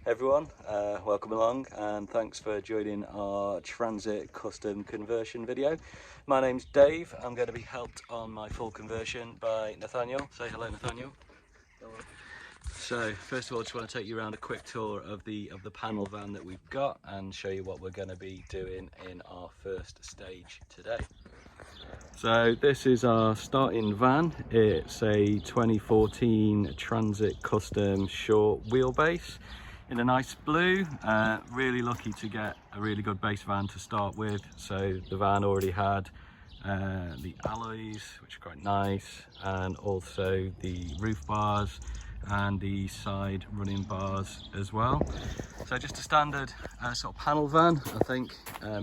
Everyone, welcome along and thanks for joining our transit custom conversion video. My name's Dave. I'm going to be helped on my full conversion by Nathaniel. Say hello, Nathaniel. Hello. So first of all, I just want to take you around a quick tour of the panel van that we've got and show you what we're going to be doing in our first stage today. So this is our starting van. It's a 2014 Transit Custom short wheelbase in a nice blue. Really lucky to get a really good base van to start with. So the van already had the alloys, which are quite nice, and also the roof bars and the side running bars as well. So just a standard sort of panel van. I think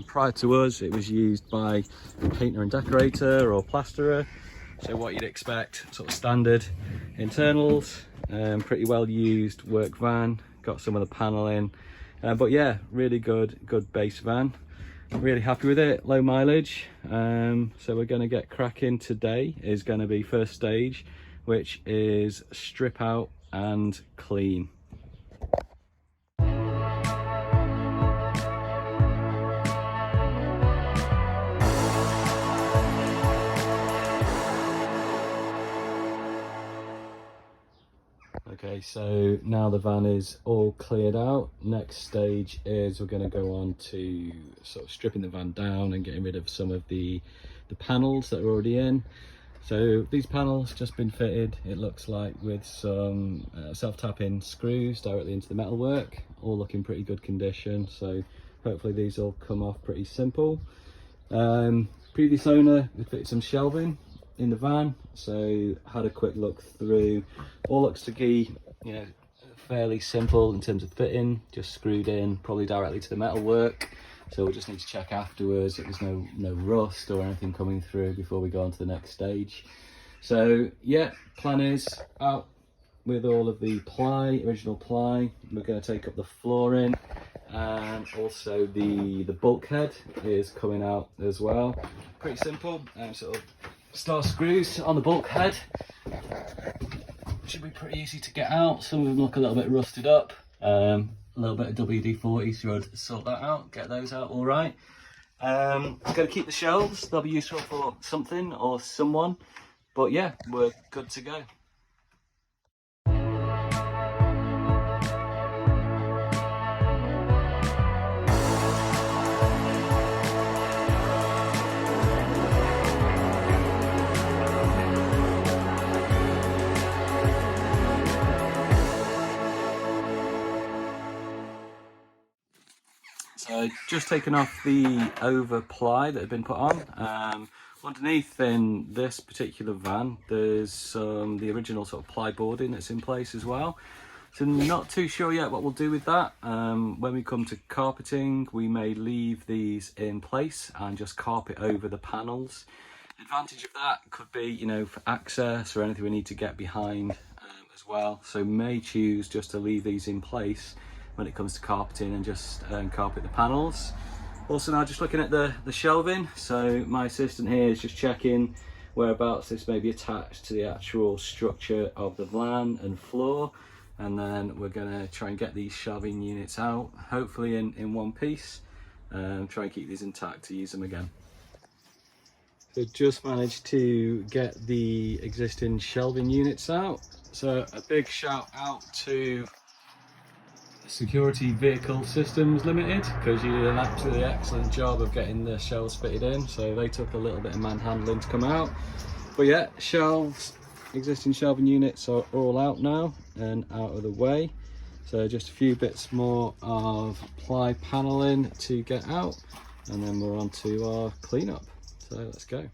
prior to us it was used by a painter and decorator or plasterer. So what you'd expect, sort of standard internals, pretty well used work van, got some of the panel in, but yeah, really good base van. Really happy with it, low mileage. So we're going to get cracking. Today is going to be first stage, which is strip out and clean. Okay, so now the van is all cleared out. Next stage is we're going to go on to sort of stripping the van down and getting rid of some of the panels that are already in. So these panels just been fitted, it looks like, with some self-tapping screws directly into the metalwork, all looking pretty good condition. So hopefully these will come off pretty simple. Previous owner had fitted some shelving in the van, so had a quick look through. All looks to be, you know, fairly simple in terms of fitting, just screwed in probably directly to the metalwork. So we'll just need to check afterwards that there's no rust or anything coming through before we go on to the next stage. So yeah, plan is out with all of the ply, original ply. We're going to take up the flooring, and also the bulkhead is coming out as well. Pretty simple, sort of star screws on the bulkhead. Should be pretty easy to get out. Some of them look a little bit rusted up. A little bit of WD-40 should sort that out, get those out all right. Got to keep the shelves, they'll be useful for something or someone, but yeah, we're good to go. So just taken off the over ply that had been put on. Underneath in this particular van, there's the original sort of ply boarding that's in place as well. So not too sure yet what we'll do with that. When we come to carpeting, we may leave these in place and just carpet over the panels. Advantage of that could be, you know, for access or anything we need to get behind as well. So may choose just to leave these in place when it comes to carpeting and just carpet the panels. Also now just looking at the shelving, so my assistant here is just checking whereabouts this may be attached to the actual structure of the van and floor, and then we're going to try and get these shelving units out, hopefully in one piece, try and keep these intact to use them again. So just managed to get the existing shelving units out, so a big shout out to Security Vehicle Systems Limited, because you did an absolutely excellent job of getting the shelves fitted in. So they took a little bit of manhandling to come out, but yeah, shelves, existing shelving units are all out now and out of the way. So just a few bits more of ply paneling to get out, and then we're on to our cleanup. So let's go.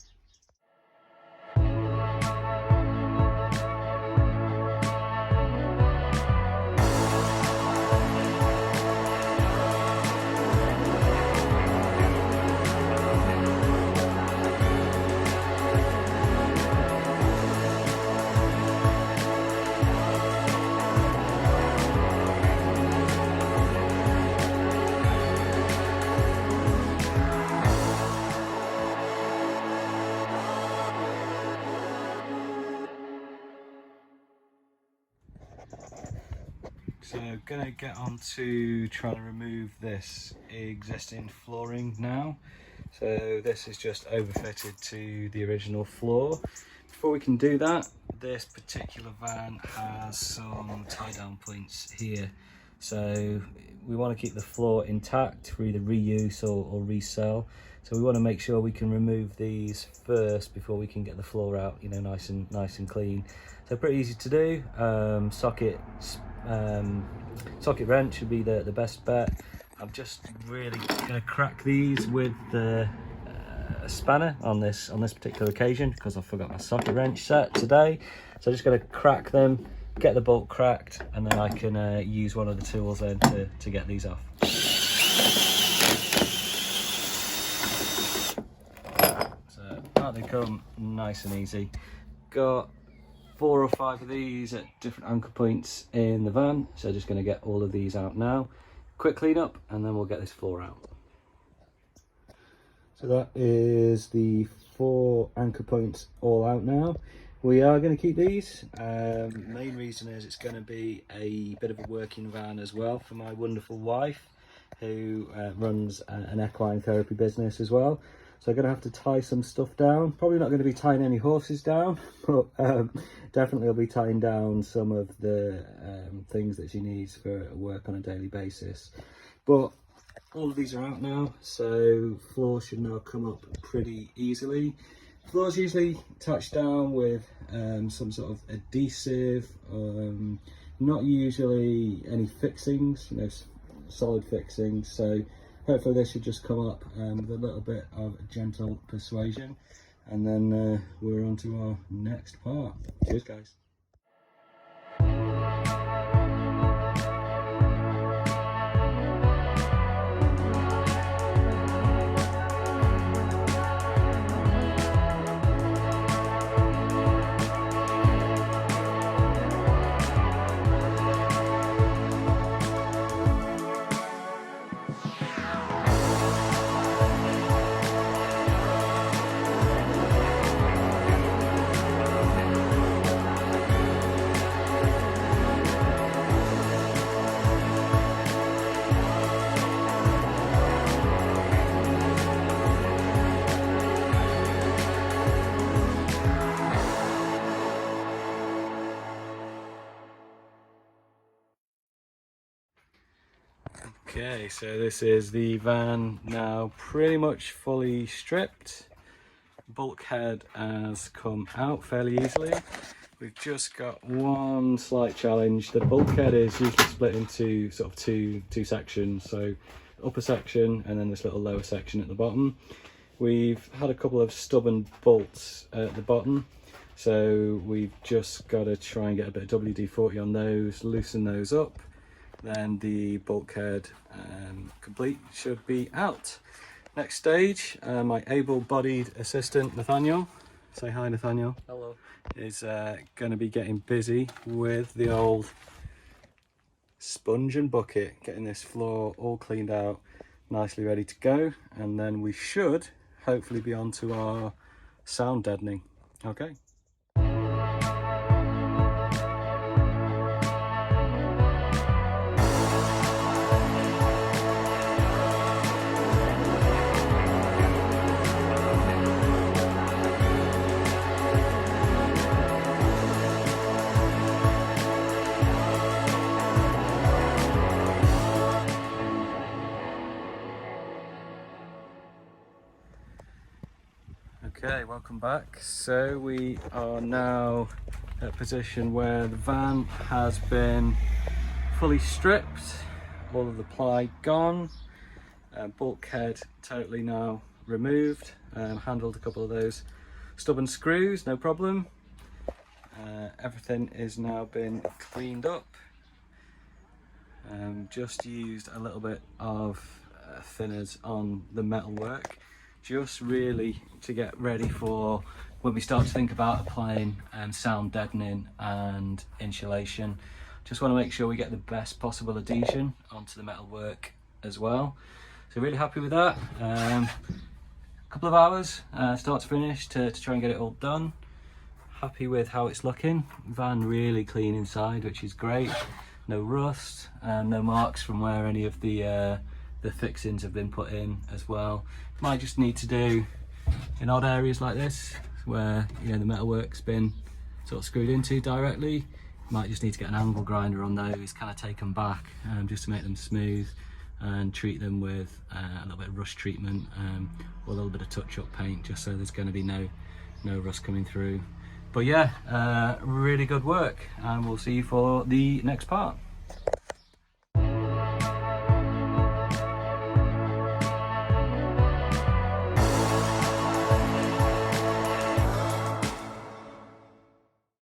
So gonna get on to trying to remove this existing flooring now. So this is just overfitted to the original floor. Before we can do that, this particular van has some tie down points here. So we want to keep the floor intact for either reuse or resell. So we want to make sure we can remove these first before we can get the floor out, you know, nice and clean. So pretty easy to do. Socket wrench would be the best bet. I'm just really going to crack these with the spanner on this particular occasion because I forgot my socket wrench set today. So I'm just going to crack them, get the bolt cracked, and then I can use one of the tools then to get these off. So out they come, nice and easy. Got 4 or 5 of these at different anchor points in the van, so just going to get all of these out now. Quick clean up and then we'll get this floor out. So that is the 4 anchor points all out now. We are going to keep these. Main reason is it's going to be a bit of a working van as well for my wonderful wife, who runs an equine therapy business as well. So I'm going to have to tie some stuff down. Probably not going to be tying any horses down, but definitely I'll be tying down some of the things that she needs for work on a daily basis. But all of these are out now, so floor should now come up pretty easily. Floor's usually touched down with some sort of adhesive, not usually any fixings, you know, solid fixings. So hopefully this should just come up with a little bit of gentle persuasion, and then we're on to our next part. Cheers guys. Okay, so this is the van now pretty much fully stripped. Bulkhead has come out fairly easily. We've just got one slight challenge. The bulkhead is usually split into sort of two sections, so upper section and then this little lower section at the bottom. We've had a couple of stubborn bolts at the bottom, so we've just got to try and get a bit of WD-40 on those, loosen those up. Then the bulkhead complete should be out. Next stage, my able-bodied assistant Nathaniel, say hi Nathaniel. Hello. Is going to be getting busy with the old sponge and bucket, getting this floor all cleaned out, nicely ready to go, and then we should hopefully be on to our sound deadening. Okay. Okay, welcome back. So we are now at a position where the van has been fully stripped, all of the ply gone, bulkhead totally now removed, handled a couple of those stubborn screws, no problem. Everything is now been cleaned up. Just used a little bit of thinners on the metalwork, just really to get ready for when we start to think about applying sound deadening and insulation. Just want to make sure we get the best possible adhesion onto the metalwork as well. So really happy with that. A couple of hours start to finish to try and get it all done. Happy with how it's looking. Van really clean inside, which is great. no rust, and no marks from where any of the fixings have been put in as well. Might just need to do in odd areas like this where, you know, the metalwork's been sort of screwed into directly. Might just need to get an angle grinder on those, kind of take them back just to make them smooth, and treat them with a little bit of rust treatment or a little bit of touch-up paint, just so there's going to be no rust coming through. But yeah, really good work, and we'll see you for the next part.